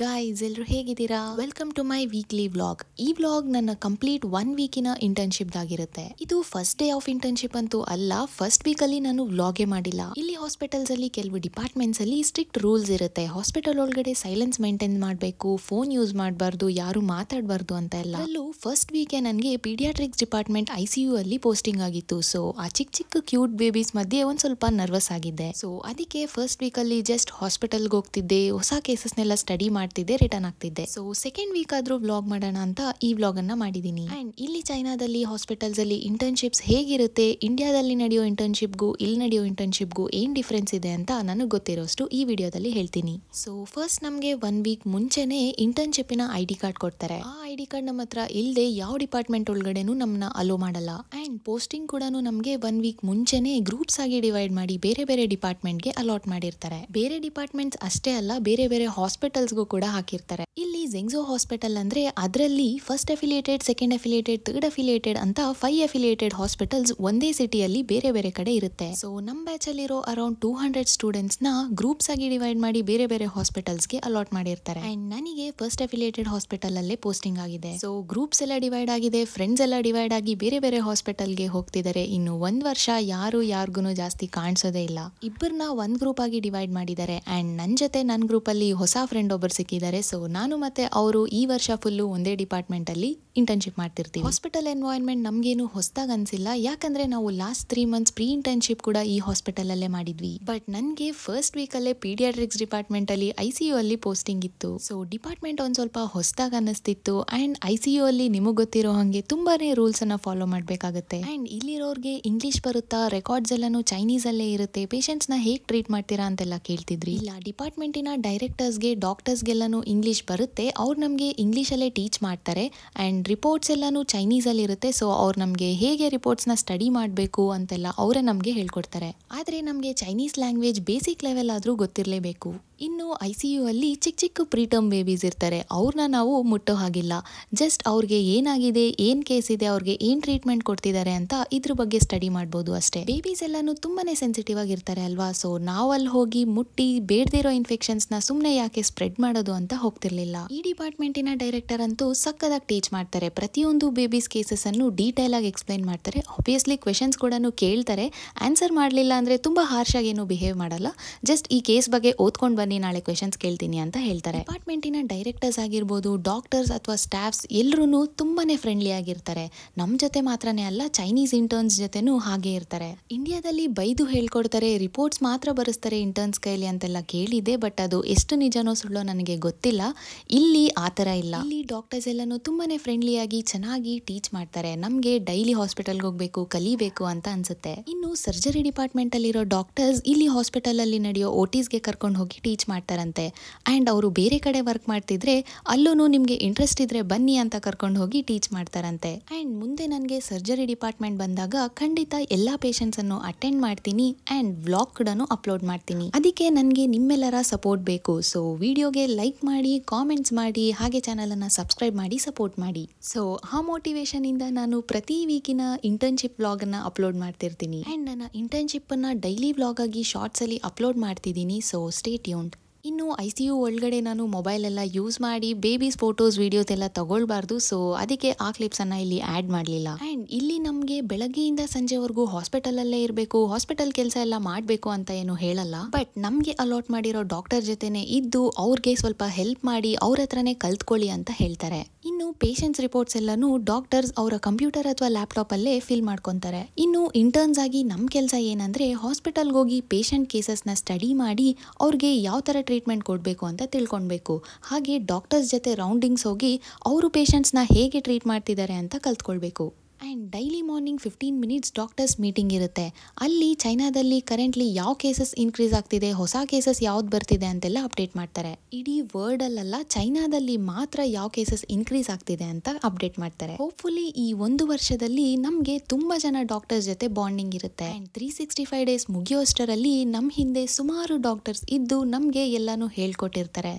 Guys, ಎಲ್ಲರೂ ಹೇಗಿದ್ದೀರಾ? Welcome to my weekly vlog. ಈ ವ್ಲಾಗ್ ನನ್ನ ಕಂಪ್ಲೀಟ್ 1 ವೀಕಿನ ಇಂಟರ್ನ್ಶಿಪ್ ಆಗಿರುತ್ತೆ. ಇದು ಫಸ್ಟ್ ಡೇ ಆಫ್ ಇಂಟರ್ನ್ಶಿಪ್ ಅಂತೂ ಅಲ್ಲ. ಫಸ್ಟ್ ವೀಕ್ ಅಲ್ಲಿ ನಾನು ವ್ಲಾಗೇ ಮಾಡಿಲ್ಲ. ಇಲ್ಲಿ ಹಾಸ್ಪಿಟಲ್ಸ್ ಅಲ್ಲಿ ಕೆಲವು ಡಿಪಾರ್ಟ್ಮೆಂಟ್ಸ್ ಅಲ್ಲಿ ಸ್ಟ್ರಿಕ್ಟ್ ರೂಲ್ಸ್ ಇರುತ್ತೆ. ಹಾಸ್ಪಿಟಲ್ ಒಳಗಡೆ ಸೈಲೆನ್ಸ್ ಮೇಂಟೈನ್ ಮಾಡಬೇಕು, ಫೋನ್ ಯೂಸ್ ಮಾಡಬಾರ್ದು, ಯಾರು ಮಾತಾಡಬಾರ್ದು ಅಂತ ಎಲ್ಲ. ಅಲ್ಲೂ ಫಸ್ಟ್ ವೀಕೆ ನನಗೆ ಪೀಡಿಯಾಟ್ರಿಕ್ಸ್ ಡಿಪಾರ್ಟ್ಮೆಂಟ್ ICU ಅಲ್ಲಿ ಪೋಸ್ಟಿಂಗ್ ಆಗಿತ್ತು. ಸೊ ಆ ಚಿಕ್ಕ ಚಿಕ್ಕ ಕ್ಯೂಟ್ ಬೇಬೀಸ್ ಮಧ್ಯೆ ಒಂದ್ ಸ್ವಲ್ಪ ನರ್ವಸ್ ಆಗಿದ್ದೆ. ಸೊ ಅದಕ್ಕೆ ಫಸ್ಟ್ ವೀಕ್ ಅಲ್ಲಿ ಜಸ್ಟ್ ಹಾಸ್ಪಿಟಲ್ಗೆ ಹೋಗ್ತಿದ್ದೆ, ಹೊಸ ಕೇಸಸ್ನೆಲ್ಲ ಸ್ಟಡಿ ಮಾಡ್ತಿದ್ದೆ, ರಿಟರ್ನ್ ಆಗ್ತಿದ್ದೆ. ಸೊ ಸೆಕೆಂಡ್ ವೀಕ್ ಆದ್ರೂ ವ್ಲಾಗ್ ಮಾಡೋಣ ಅಂತ ಈ ವ್ಲಾಗ್ ಅನ್ನ ಮಾಡಿದೀನಿ. ಅಂಡ್ ಇಲ್ಲಿ ಚೈನಾದಲ್ಲಿ ಹಾಸ್ಪಿಟಲ್ಸ್ ಅಲ್ಲಿ ಇಂಟರ್ನ್ಶಿಪ್ಸ್ ಹೇಗಿರುತ್ತೆ, ಇಂಡಿಯಾದಲ್ಲಿ ನಡೆಯೋ ಇಂಟರ್ನ್ಶಿಪ್ಗೂ ಇಲ್ಲಿ ನಡೆಯೋ ಇಂಟರ್ನ್ಶಿಪ್ಗೂ ಏನ್ ಡಿಫ್ರೆನ್ಸ್ ಇದೆ ಅಂತ ನನಗೆ ಗೊತ್ತಿರೋಷ್ಟು ಈ ವಿಡಿಯೋದಲ್ಲಿ ಹೇಳ್ತೀನಿ. ಸೊ ಫಸ್ಟ್ ನಮ್ಗೆ 1 ವೀಕ್ ಮುಂಚೆನೆ ಇಂಟರ್ನ್ಶಿಪ್ಪಿನ ID ಕಾರ್ಡ್ ಕೊಡ್ತಾರೆ. ಆ ID ಕಾರ್ಡ್ ನಮ್ಮ ಹತ್ರ ಇಲ್ಲದೆ ಯಾವ ಡಿಪಾರ್ಟ್ಮೆಂಟ್ ಒಳಗಡೆನೂ ನಮ್ಮನ್ನ ಅಲೋ ಮಾಡಲ್ಲ. ಅಂಡ್ ಪೋಸ್ಟಿಂಗ್ ಕೂಡ ನಮ್ಗೆ 1 ವೀಕ್ ಮುಂಚೆನೆ ಗ್ರೂಪ್ಸ್ ಆಗಿ ಡಿವೈಡ್ ಮಾಡಿ ಬೇರೆ ಬೇರೆ ಡಿಪಾರ್ಟ್ಮೆಂಟ್ಗೆ ಅಲಾಟ್ ಮಾಡಿರ್ತಾರೆ. ಬೇರೆ ಡಿಪಾರ್ಟ್ಮೆಂಟ್ಸ್ ಅಷ್ಟೇ ಅಲ್ಲ, ಬೇರೆ ಬೇರೆ ಹಾಸ್ಪಿಟಲ್ಸ್ಗೂ ಕೂಡ ಹಾಕಿರ್ತಾರೆ. ಇಲ್ಲಿ ಝೆಂಗ್ಜೋ ಹಾಸ್ಪಿಟಲ್ ಅಂದ್ರೆ ಅದರಲ್ಲಿ first affiliated, second affiliated, third affiliated ಅಂತ 5 ಅಫಿಲಿಯೇಟೆಡ್ ಹಾಸ್ಪಿಟಲ್ಸ್ ಒಂದೇ ಸಿಟಿಯಲ್ಲಿ ಬೇರೆ ಬೇರೆ ಕಡೆ ಇರುತ್ತೆ. ಸೊ ನಮ್ ಬ್ಯಾಚ್ ಅಲ್ಲಿರೋ ಅರೌಂಡ್ 200 ಸ್ಟೂಡೆಂಟ್ಸ್ ನ ಗ್ರೂಪ್ಸ್ ಆಗಿ ಡಿವೈಡ್ ಮಾಡಿ ಬೇರೆ ಬೇರೆ ಹಾಸ್ಪಿಟಲ್ಸ್ಗೆ ಅಲಾಟ್ ಮಾಡಿರ್ತಾರೆ. ಅಂಡ್ ನನಗೆ ಫಸ್ಟ್ ಅಫಿಲಿಯೇಟೆಡ್ ಹಾಸ್ಪಿಟಲ್ ಅಲ್ಲೇ ಪೋಸ್ಟಿಂಗ್ ಆಗಿದೆ. ಸೊ ಗ್ರೂಪ್ಸ್ ಎಲ್ಲ ಡಿವೈಡ್ ಆಗಿದೆ, ಫ್ರೆಂಡ್ಸ್ ಎಲ್ಲ ಡಿವೈಡ್ ಆಗಿ ಬೇರೆ ಬೇರೆ ಹಾಸ್ಪಿಟಲ್ಗೆ ಹೋಗ್ತಿದ್ದಾರೆ. ಇನ್ನು 1 ವರ್ಷ ಯಾರಿಗೂ ಜಾಸ್ತಿ ಕಾಣಿಸೋದೇ ಇಲ್ಲ. ಇಬ್ಬರನ್ನ ಒಂದ್ ಗ್ರೂಪ್ ಆಗಿ ಡಿವೈಡ್ ಮಾಡಿದ್ದಾರೆ. ಅಂಡ್ ನನ್ ಜೊತೆ ನನ್ನ ಗ್ರೂಪ್ ಅಲ್ಲಿ ಹೊಸ ಫ್ರೆಂಡ್ ಒಬ್ಬರು ಸಿಕ್ಕಿದ್ದಾರೆ. ಸೊ ನಾನು ಮತ್ತೆ ಅವರು ಈ ವರ್ಷ ಫುಲ್ಲು ಒಂದೇ ಡಿಪಾರ್ಟ್ಮೆಂಟ್ ಅಲ್ಲಿ ಇಂಟರ್ನ್ಶಿಪ್ ಮಾಡ್ತಿರ್ತೀವಿ. ಹಾಸ್ಪಿಟಲ್ ಎನ್ವೈರನ್ಮೆಂಟ್ ನಮ್ಗೇನು ಹೊಸದಾಗಿ ಅನ್ಸಿಲ್ಲ, ಯಾಕಂದ್ರೆ ನಾವು ಲಾಸ್ಟ್ 3 ಮಂತ್ಸ್ ಪ್ರೀ ಇಂಟರ್ನ್ಶಿಪ್ ಕೂಡ ಈ ಹಾಸ್ಪಿಟಲ್ ಅಲ್ಲೇ ಮಾಡಿದ್ವಿ. ಬಟ್ ನನ್ಗೆ ಫಸ್ಟ್ ವೀಕ್ ಅಲ್ಲೇ ಪೀಡಿಯಾಟ್ರಿಕ್ಸ್ ಡಿಪಾರ್ಟ್ಮೆಂಟ್ ಅಲ್ಲಿ ICU ಅಲ್ಲಿ ಪೋಸ್ಟಿಂಗ್ ಇತ್ತು. ಸೊ ಡಿಪಾರ್ಟ್ಮೆಂಟ್ ಒಂದ್ ಸ್ವಲ್ಪ ಹೊಸದಾಗಿ ಅನ್ನಿಸ್ತಿತ್ತು. ಅಂಡ್ ICU ಅಲ್ಲಿ ನಿಮಗ್ ಗೊತ್ತಿರೋ ಹಂಗೆ ತುಂಬಾನೇ ರೂಲ್ಸ್ ಅನ್ನ ಫಾಲೋ ಮಾಡ್ಬೇಕಾಗತ್ತೆ. ಅಂಡ್ ಇಲ್ಲಿರೋರ್ಗೆ ಇಂಗ್ಲಿಷ್ ಬರುತ್ತಾ, ರೆಕಾರ್ಡ್ಸ್ ಎಲ್ಲಾನು ಚೈನೀಸ್ ಅಲ್ಲೇ ಇರುತ್ತೆ, ಪೇಷಂಟ್ಸ್ ನ ಹೇಗ್ ಟ್ರೀಟ್ ಮಾಡ್ತೀರಾ ಅಂತೆಲ್ಲ ಕೇಳ್ತಿದ್ರಿ. ಇಲ್ಲ, ಡಿಪಾರ್ಟ್ಮೆಂಟಿನ ಡೈರೆಕ್ಟರ್ಸ್ಗೆ, ಡಾಕ್ಟರ್ಸ್ಗೆಲ್ಲಾನು ಇಂಗ್ಲಿಷ್ ಬರುತ್ತೆ, ಅವ್ರು ನಮಗೆ ಇಂಗ್ಲಿಷ್ ಅಲ್ಲೇ ಟೀಚ್ ಮಾಡ್ತಾರೆ. ಅಂಡ್ ರಿಪೋರ್ಟ್ಸ್ ಎಲ್ಲಾನು ಚೈನೀಸ್ ಅಲ್ಲಿ ಇರುತ್ತೆ. ಸೊ ಅವ್ರು ನಮಗೆ ಹೇಗೆ ರಿಪೋರ್ಟ್ಸ್ ನ ಸ್ಟಡಿ ಮಾಡಬೇಕು ಅಂತೆಲ್ಲ ಅವರೇ ನಮಗೆ ಹೇಳ್ಕೊಡ್ತಾರೆ. ಆದ್ರೆ ನಮಗೆ ಚೈನೀಸ್ ಲ್ಯಾಂಗ್ವೇಜ್ ಬೇಸಿಕ್ ಲೆವೆಲ್ ಆದ್ರೂ ಗೊತ್ತಿರಲೇಬೇಕು. ಇನ್ನು ICU ಅಲ್ಲಿ ಚಿಕ್ಕ ಚಿಕ್ಕ ಪ್ರೀಟರ್ಮ್ ಬೇಬೀಸ್ ಇರ್ತಾರೆ, ಅವ್ರನ್ನ ನಾವು ಮುಟ್ಟೋ ಹಾಗಿಲ್ಲ. ಜಸ್ಟ್ ಅವ್ರಿಗೆ ಏನಾಗಿದೆ, ಏನ್ ಕೇಸ್ ಇದೆ, ಅವ್ರಿಗೆ ಏನ್ ಟ್ರೀಟ್ಮೆಂಟ್ ಕೊಡ್ತಿದ್ದಾರೆ ಅಂತ ಇದ್ರ ಬಗ್ಗೆ ಸ್ಟಡಿ ಮಾಡ್ಬೋದು ಅಷ್ಟೇ. ಬೇಬೀಸ್ ಎಲ್ಲಾನು ತುಂಬಾನೇ ಸೆನ್ಸಿಟಿವ್ ಆಗಿರ್ತಾರೆ ಅಲ್ವಾ. ಸೊ ನಾವು ಅಲ್ಲಿ ಹೋಗಿ ಮುಟ್ಟಿ ಬೇಡದಿರೋ ಇನ್ಫೆಕ್ಷನ್ಸ್ ನ ಸುಮ್ನೆ ಯಾಕೆ ಸ್ಪ್ರೆಡ್ ಮಾಡೋದು ಅಂತ ಹೋಗ್ತಿರ್ಲಿಲ್ಲ. ಈ ಡಿಪಾರ್ಟ್ಮೆಂಟಿನ ಡೈರೆಕ್ಟರ್ ಅಂತೂ ಸಕ್ಕದಾಗಿ ಟೀಚ್ ಮಾಡ್ತಾರೆ. ಪ್ರತಿಯೊಂದು ಬೇಬೀಸ್ ಕೇಸಸ್ ಅನ್ನು ಡೀಟೇಲ್ ಆಗಿ ಎಕ್ಸ್ಪ್ಲೈನ್ ಮಾಡ್ತಾರೆ. ಆಬ್ವಿಯಸ್ಲಿ ಕ್ವೆಶನ್ಸ್ ಕೂಡ ಕೇಳ್ತಾರೆ. ಆನ್ಸರ್ ಮಾಡಲಿಲ್ಲ ಅಂದ್ರೆ ತುಂಬಾ ಹಾರ್ಶ್ ಆಗಿ ಏನು ಬಿಹೇವ್ ಮಾಡಲ್ಲ. ಜಸ್ಟ್ ಈ ಕೇಸ್ ಬಗ್ಗೆ ಓದ್ಕೊಂಡು ಬನ್ನಿ, ನಾಳೆ ಕ್ವೆಶನ್ಸ್ ಕೇಳ್ತೀನಿ ಅಂತ ಹೇಳ್ತಾರೆ. ಡಿಪಾರ್ಟ್ಮೆಂಟಿನ ಡೈರೆಕ್ಟರ್ಸ್ ಆಗಿರ್ಬೋದು, ಡಾಕ್ಟರ್ಸ್ ಅಥವಾ ಸ್ಟಾಫ್ಸ್ ಎಲ್ಲರೂ ತುಂಬಾನೇ ಫ್ರೆಂಡ್ಲಿ ಆಗಿರ್ತಾರೆ. ನಮ್ ಜೊತೆ ಮಾತ್ರನೇ ಅಲ್ಲ, ಚೈನೀಸ್ ಇಂಟರ್ನ್ಸ್ ಜೊತೆನೂ ಹಾಗೆ ಇರ್ತಾರೆ. ಇಂಡಿಯಾದಲ್ಲಿ ಬೈದು ಹೇಳ್ಕೊಡ್ತಾರೆ, ರಿಪೋರ್ಟ್ಸ್ ಮಾತ್ರ ಬರೆಸ್ತಾರೆ ಇಂಟರ್ನ್ಸ್ ಕೈಲಿ ಅಂತೆಲ್ಲ ಕೇಳಿದೆ. ಬಟ್ ಅದು ಎಷ್ಟು ನಿಜನೋ ಸುಳ್ಳೋ ನನಗೆ ಗೊತ್ತಿಲ್ಲ. ಇಲ್ಲಿ ಆತರ ಇಲ್ಲ. ಇಲ್ಲಿ ಡಾಕ್ಟರ್ಸ್ ಎಲ್ಲಾನು ತುಂಬಾನೇ ಫ್ರೆಂಡ್ಲಿ ಆಗಿ ಚೆನ್ನಾಗಿ ಟೀಚ್ ಮಾಡ್ತಾರೆ. ನಮ್ಗೆ ಡೈಲಿ ಹಾಸ್ಪಿಟಲ್ಗೆ ಹೋಗ್ಬೇಕು, ಕಲಿಬೇಕು ಅಂತ ಅನ್ಸುತ್ತೆ. ಇನ್ನು ಸರ್ಜರಿ ಡಿಪಾರ್ಟ್ಮೆಂಟ್ ಅಲ್ಲಿರೋ ಡಾಕ್ಟರ್ಸ್ ಇಲ್ಲಿ ಹಾಸ್ಪಿಟಲ್ ಅಲ್ಲಿ ನಡೆಯೋ OTಸ್ಗೆ ಕರ್ಕೊಂಡು ಹೋಗಿ ಟೀಚ್ ಮಾಡ್ತಾರಂತೆ. ಅಂಡ್ ಅವರು ಬೇರೆ ಕಡೆ ವರ್ಕ್ ಮಾಡ್ತಿದ್ರೆ ಅಲ್ಲೂ ನಿಮ್ಗೆ ಇಂಟ್ರೆಸ್ಟ್ ಇದ್ರೆ ಬನ್ನಿ ಅಂತ ಕರ್ಕೊಂಡು ಹೋಗಿ ಟೀಚ್ ಮಾಡ್ತಾರಂತೆ. ಅಂಡ್ ಮುಂದೆ ನನಗೆ ಸರ್ಜರಿ ಡಿಪಾರ್ಟ್ಮೆಂಟ್ ಬಂದಾಗ ಖಂಡಿತ ಎಲ್ಲಾ ಪೇಷಂಟ್ಸ್ ಅನ್ನು ಅಟೆಂಡ್ ಮಾಡ್ತೀನಿ ಅಂಡ್ ವ್ಲಾಗ್ ಕೂಡ ಅಪ್ಲೋಡ್ ಮಾಡ್ತೀನಿ. ಅದಕ್ಕೆ ನನಗೆ ನಿಮ್ಮೆಲ್ಲರ ಸಪೋರ್ಟ್ ಬೇಕು. ಸೊ ವಿಡಿಯೋಗೆ ಲೈಕ್ ಮಾಡಿ, ಕಾಮೆಂಟ್ಸ್ ಮಾಡಿ, ಹಾಗೆ ಚಾನಲ್ ಅನ್ನ ಸಬ್ಸ್ಕ್ರೈಬ್ ಮಾಡಿ ಸಪೋರ್ಟ್ ಮಾಡಿ. ಸೊ ಆ ಮೋಟಿವೇಶನ್ ಇಂದ ನಾನು ಪ್ರತಿ ವೀಕಿನ ಇಂಟರ್ನ್ಶಿಪ್ ವ್ಲಾಗ್ ಅನ್ನ ಅಪ್ಲೋಡ್ ಮಾಡ್ತಿರ್ತೀನಿ. ಅಂಡ್ ನನ್ನ ಇಂಟರ್ನ್ಶಿಪ್ ಅನ್ನ ಡೈಲಿ ವ್ಲಾಗ್ ಆಗಿ ಶಾರ್ಟ್ಸ್ ಅಲ್ಲಿ ಅಪ್ಲೋಡ್ ಮಾಡ್ತಿದ್ದೀನಿ. So stay tuned. ಇನ್ನು ICU ಒಳಗಡೆ ನಾನು ಮೊಬೈಲ್ ಎಲ್ಲ ಯೂಸ್ ಮಾಡಿ ಬೇಬೀಸ್ ಫೋಟೋಸ್, ವಿಡಿಯೋಸ್ ಎಲ್ಲ ತಗೊಳ್ಬಾರ್ದು. ಸೊ ಅದಕ್ಕೆ ಆ ಕ್ಲಿಪ್ಸ್ ಅನ್ನ ಇಲ್ಲಿ ಆಡ್ ಮಾಡಲಿಲ್ಲ. ಅಂಡ್ ಇಲ್ಲಿ ನಮ್ಗೆ ಬೆಳಗ್ಗೆಯಿಂದ ಸಂಜೆವರೆಗೂ ಹಾಸ್ಪಿಟಲ್ ಅಲ್ಲೇ ಇರಬೇಕು, ಹಾಸ್ಪಿಟಲ್ ಕೆಲಸ ಎಲ್ಲ ಮಾಡಬೇಕು ಅಂತ ಏನು ಹೇಳಲ್ಲ. ಬಟ್ ನಮ್ಗೆ ಅಲಾಟ್ ಮಾಡಿರೋ ಡಾಕ್ಟರ್ ಜೊತೆನೆ ಇದ್ದು ಅವ್ರಿಗೆ ಸ್ವಲ್ಪ ಹೆಲ್ಪ್ ಮಾಡಿ ಅವ್ರ ಹತ್ರನೇ ಕಲ್ತ್ಕೊಳ್ಳಿ ಅಂತ ಹೇಳ್ತಾರೆ. ಇನ್ನು ಪೇಷಂಟ್ಸ್ ರಿಪೋರ್ಟ್ಸ್ ಎಲ್ಲಾನು ಡಾಕ್ಟರ್ಸ್ ಅವರ ಕಂಪ್ಯೂಟರ್ ಅಥವಾ ಲ್ಯಾಪ್ಟಾಪ್ ಅಲ್ಲೇ ಫಿಲ್ ಮಾಡ್ಕೊಂತಾರೆ. ಇನ್ನು ಇಂಟರ್ನ್ಸ್ ಆಗಿ ನಮ್ ಕೆಲಸ ಏನಂದ್ರೆ ಹಾಸ್ಪಿಟಲ್ಗೆ ಹೋಗಿ ಪೇಷಂಟ್ ಕೇಸಸ್ ನ ಸ್ಟಡಿ ಮಾಡಿ ಅವ್ರಿಗೆ ಯಾವ ತರ ಟ್ರೀಟ್ಮೆಂಟ್ ಕೊಡಬೇಕು ಅಂತ ತಿಳ್ಕೊಳ್ಬೇಕು. ಹಾಗೆ ಡಾಕ್ಟರ್ಸ್ ಜೊತೆ ರೌಂಡಿಂಗ್ಸ್ ಹೋಗಿ ಅವರು ಪೇಷಂಟ್ಸ್ನ ಹೇಗೆ ಟ್ರೀಟ್ ಮಾಡ್ತಿದ್ದಾರೆ ಅಂತ ಕಲ್ತ್ಕೊಳ್ಬೇಕು. And daily morning 15 minutes doctors meeting ಇರುತ್ತೆ. ಅಲ್ಲಿ ಚೈನಾದಲ್ಲಿ ಕರೆಂಟ್ಲಿ ಯಾವ ಕೇಸಸ್ ಇನ್ಕ್ರೀಸ್ ಆಗ್ತಿದೆ, ಹೊಸ ಕೇಸಸ್ ಯಾವ್ದು ಬರ್ತಿದೆ ಅಂತೆಲ್ಲ ಅಪ್ಡೇಟ್ ಮಾಡ್ತಾರೆ. ಇಡೀ ವರ್ಲ್ಡ್ ಅಲ್ಲ, ಚೈನಾದಲ್ಲಿ ಮಾತ್ರ ಯಾವ ಕೇಸಸ್ ಇನ್ಕ್ರೀಸ್ ಆಗ್ತಿದೆ ಅಂತ ಅಪ್ಡೇಟ್ ಮಾಡ್ತಾರೆ. ಹೋಪ್ಫುಲಿ ಈ 1 ವರ್ಷದಲ್ಲಿ ನಮಗೆ ತುಂಬಾ ಜನ ಡಾಕ್ಟರ್ಸ್ ಜೊತೆ ಬಾಂಡಿಂಗ್ ಇರುತ್ತೆ. ಆ್ಯಂಡ್ 365 ಡೇಸ್ ಮುಗಿಯೋಷ್ಟರಲ್ಲಿ ನಮ್ ಹಿಂದೆ ಸುಮಾರು ಡಾಕ್ಟರ್ಸ್ ಇದ್ದು ನಮ್ಗೆ ಎಲ್ಲಾನು ಹೇಳ್ಕೊಟ್ಟಿರ್ತಾರೆ.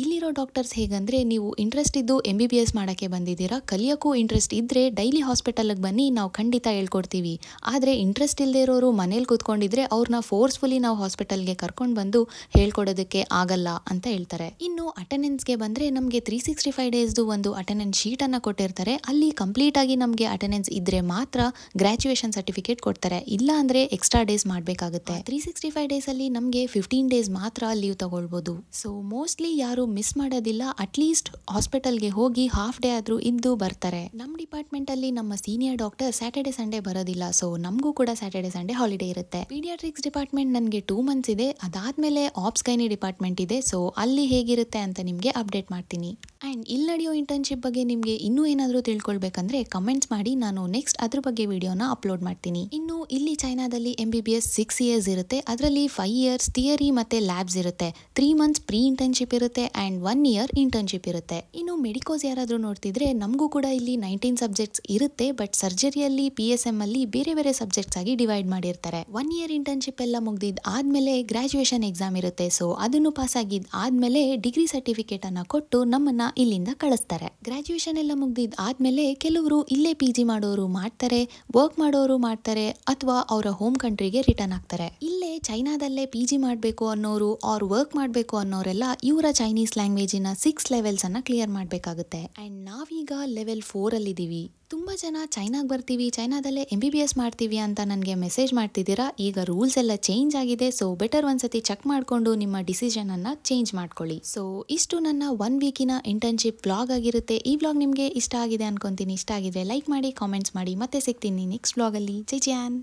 ಇಲ್ಲಿರೋ ಡಾಕ್ಟರ್ಸ್ ಹೇಗಂದ್ರೆ, ನೀವು ಇಂಟ್ರೆಸ್ಟ್ ಇದ್ದು MBBS ಮಾಡಕ್ಕೆ ಬಂದಿದ್ದೀರಾ, ಕಲಿಯೋಕ್ಕೂ ಇಂಟ್ರೆಸ್ಟ್ ಇದ್ರೆ ಡೈಲಿ ಹಾಸ್ಪಿಟಲ್ ಹಾಸ್ಪಿಟಲ್ಗೆ ಬನ್ನಿ, ನಾವು ಖಂಡಿತ ಹೇಳ್ಕೊಡ್ತೀವಿ. ಆದರೆ ಇಂಟ್ರೆಸ್ಟ್ ಇಲ್ಲದೆ ಇರೋರು ಮನೇಲಿ ಕೂತ್ಕೊಂಡಿದ್ರೆ ಅವ್ರನ್ನ ಫೋರ್ಸ್ಫುಲಿ ನಾವು ಹಾಸ್ಪಿಟಲ್ಗೆ ಕರ್ಕೊಂಡು ಬಂದು ಹೇಳ್ಕೊಡೋದಕ್ಕೆ ಆಗಲ್ಲ ಅಂತ ಹೇಳ್ತಾರೆ. ಇನ್ನು ಅಟೆಂಡೆನ್ಸ್ಗೆ ಬಂದರೆ ನಮಗೆ 365 ಡೇಸ್ದು ಒಂದು ಅಟೆಂಡೆನ್ಸ್ ಶೀಟನ್ನು ಕೊಟ್ಟಿರ್ತಾರೆ. ಅಲ್ಲಿ ಕಂಪ್ಲೀಟ್ ಆಗಿ ನಮಗೆ ಅಟೆಂಡೆನ್ಸ್ ಇದ್ರೆ ಮಾತ್ರ ಗ್ರಾಜ್ಯುಯೇಷನ್ ಸರ್ಟಿಫಿಕೇಟ್ ಕೊಡ್ತಾರೆ. ಇಲ್ಲ ಅಂದರೆ ಎಕ್ಸ್ಟ್ರಾ ಡೇಸ್ ಮಾಡಬೇಕಾಗುತ್ತೆ. 365 ಡೇಸಲ್ಲಿ ನಮಗೆ 15 ಡೇಸ್ ಮಾತ್ರ ಲೀವ್ ತಗೊಳ್ಬೋದು. ಸೊ ಮೋಸ್ಟ್ಲಿ ಯಾರು ಮಿಸ್ ಮಾಡೋದಿಲ್ಲ. ಅಟ್ಲೀಸ್ಟ್ ಹಾಸ್ಪಿಟಲ್ಗೆ ಹೋಗಿ ಹಾಫ್ ಡೇ ಆದರೂ ಇದ್ದು ಬರ್ತಾರೆ. ನಮ್ಮ ಡಿಪಾರ್ಟ್ಮೆಂಟಲ್ಲಿ ನಮ್ಮ ಸೀನಿಯರ್ ಡಾಕ್ಟರ್ ಸ್ಯಾಟರ್ಡೆ ಸಂಡೇ ಬರೋದಿಲ್ಲ. ಸೊ ನಮಗೂ ಕೂಡ ಸ್ಯಾಟರ್ಡೆ ಸಂಡೇ ಹಾಲಿಡೇ ಇರುತ್ತೆ. ಪೀಡಿಯಾಟ್ರಿಕ್ಸ್ ಡಿಪಾರ್ಟ್ಮೆಂಟ್ ನನಗೆ 2 ಮಂತ್ಸ್ ಇದೆ. ಅದಾದಮೇಲೆ ಆಪ್ಸ್ ಗೈನಿ ಡಿಪಾರ್ಟ್ಮೆಂಟ್ ಇದೆ. ಸೊ ಅಲ್ಲಿ ಹೇಗಿರುತ್ತೆ ಅಂತ ನಿಮಗೆ ಅಪ್ಡೇಟ್ ಮಾಡ್ತೀನಿ. ಆ್ಯಂಡ್ ಇಲ್ಲಿ ನಡೆಯೋ ಇಂಟರ್ನ್ಶಿಪ್ ಬಗ್ಗೆ ನಿಮಗೆ ಇನ್ನೂ ಏನಾದರೂ ತಿಳ್ಕೊಳ್ಬೇಕಂದ್ರೆ ಕಮೆಂಟ್ಸ್ ಮಾಡಿ, ನಾನು ನೆಕ್ಸ್ಟ್ ಅದ್ರ ಬಗ್ಗೆ ವಿಡಿಯೋನ ಅಪ್ಲೋಡ್ ಮಾಡ್ತೀನಿ. ಇನ್ನು ಇಲ್ಲಿ ಚೈನಾದಲ್ಲಿ MBBS 6 ಇಯರ್ಸ್ ಇರುತ್ತೆ. ಅದರಲ್ಲಿ 5 ಇಯರ್ಸ್ ಥಿಯರಿ ಮತ್ತು ಲ್ಯಾಬ್ಸ್ ಇರುತ್ತೆ. 3 ಮಂತ್ಸ್ ಪ್ರೀ ಇಂಟರ್ನ್ಶಿಪ್ ಇರುತ್ತೆ ಆ್ಯಂಡ್ 1 ಇಯರ್ ಇಂಟರ್ನ್ಶಿಪ್ ಇರುತ್ತೆ. ಇನ್ನು ಮೆಡಿಕೋಸ್ ಯಾರಾದರೂ ನೋಡ್ತಿದ್ರೆ ನಮಗೂ ಕೂಡ ಇಲ್ಲಿ 19 ಸಬ್ಜೆಕ್ಟ್ಸ್ ಇರುತ್ತೆ. ಬಟ್ ಸರ್ಜರಿಯಲ್ಲಿ PSM ಅಲ್ಲಿ ಬೇರೆ ಬೇರೆ ಸಬ್ಜೆಕ್ಟ್ಸ್ ಆಗಿ ಡಿವೈಡ್ ಮಾಡಿರ್ತಾರೆ. 1 ಇಯರ್ ಇಂಟರ್ನ್ಶಿಪ್ ಎಲ್ಲ ಮುಗ್ದಿದ್ದು ಆದಮೇಲೆ ಗ್ರಾಜ್ಯುಯೇಷನ್ ಎಕ್ಸಾಮ್ ಇರುತ್ತೆ. ಸೊ ಅದನ್ನು ಪಾಸ್ ಆಗಿದ್ದು ಆದಮೇಲೆ ಡಿಗ್ರಿ ಸರ್ಟಿಫಿಕೇಟ್ ಅನ್ನು ಕೊಟ್ಟು ನಮ್ಮನ್ನ ಇಲ್ಲಿಂದ ಕಳಿಸ್ತಾರೆ. ಗ್ರಾಜ್ಯುಯೇಷನ್ ಎಲ್ಲ ಮುಗ್ದಿದ್ದು ಆದಮೇಲೆ ಕೆಲವರು ಇಲ್ಲೇ PG ಮಾಡೋರು ಮಾಡ್ತಾರೆ, ವರ್ಕ್ ಮಾಡೋರು ಮಾಡ್ತಾರೆ, ಅಥವಾ ಅವರ ಹೋಮ್ ಕಂಟ್ರಿಗೆ ರಿಟರ್ನ್ ಆಗ್ತಾರೆ. ಇಲ್ಲೇ ಚೈನಾದಲ್ಲೇ PG ಮಾಡಬೇಕು ಅನ್ನೋರು ಆರ್ ವರ್ಕ್ ಮಾಡಬೇಕು ಅನ್ನೋರೆಲ್ಲ ಇವರ ಚೈನೀಸ್ ಲ್ಯಾಂಗ್ವೇಜಿನ 6 ಲೆವೆಲ್ಸ್ ಅನ್ನ ಕ್ಲಿಯರ್ ಮಾಡಬೇಕಾಗುತ್ತೆ. ಆ್ಯಂಡ್ ನಾವೀಗ ಲೆವೆಲ್ 4 ಅಲ್ಲಿದ್ದೀವಿ. ತುಂಬ ಜನ ಚೈನಾಗೆ ಬರ್ತೀವಿ, ಚೈನಾದಲ್ಲೇ MBBS ಮಾಡ್ತೀವಿ ಅಂತ ನನಗೆ ಮೆಸೇಜ್ ಮಾಡ್ತಿದ್ದೀರಾ. ಈಗ ರೂಲ್ಸ್ ಎಲ್ಲ ಚೇಂಜ್ ಆಗಿದೆ. ಸೊ ಬೆಟರ್ ಒಂದ್ಸತಿ ಚೆಕ್ ಮಾಡಿಕೊಂಡು ನಿಮ್ಮ ಡಿಸಿಷನ್ ಅನ್ನ ಚೇಂಜ್ ಮಾಡ್ಕೊಳ್ಳಿ. ಸೊ ಇಷ್ಟು ನನ್ನ 1 ವೀಕಿನ ಇಂಟರ್ನ್ಶಿಪ್ ವ್ಲಾಗ್ ಆಗಿರುತ್ತೆ. ಈ ವ್ಲಾಗ್ ನಿಮಗೆ ಇಷ್ಟ ಆಗಿದೆ ಅನ್ಕೊಂತೀನಿ. ಇಷ್ಟ ಆಗಿದ್ರೆ ಲೈಕ್ ಮಾಡಿ, ಕಾಮೆಂಟ್ಸ್ ಮಾಡಿ. ಮತ್ತೆ ಸಿಗ್ತೀನಿ ನೆಕ್ಸ್ಟ್ ವ್ಲಾಗಲ್ಲಿ. ಜೈ ಜಾನ್.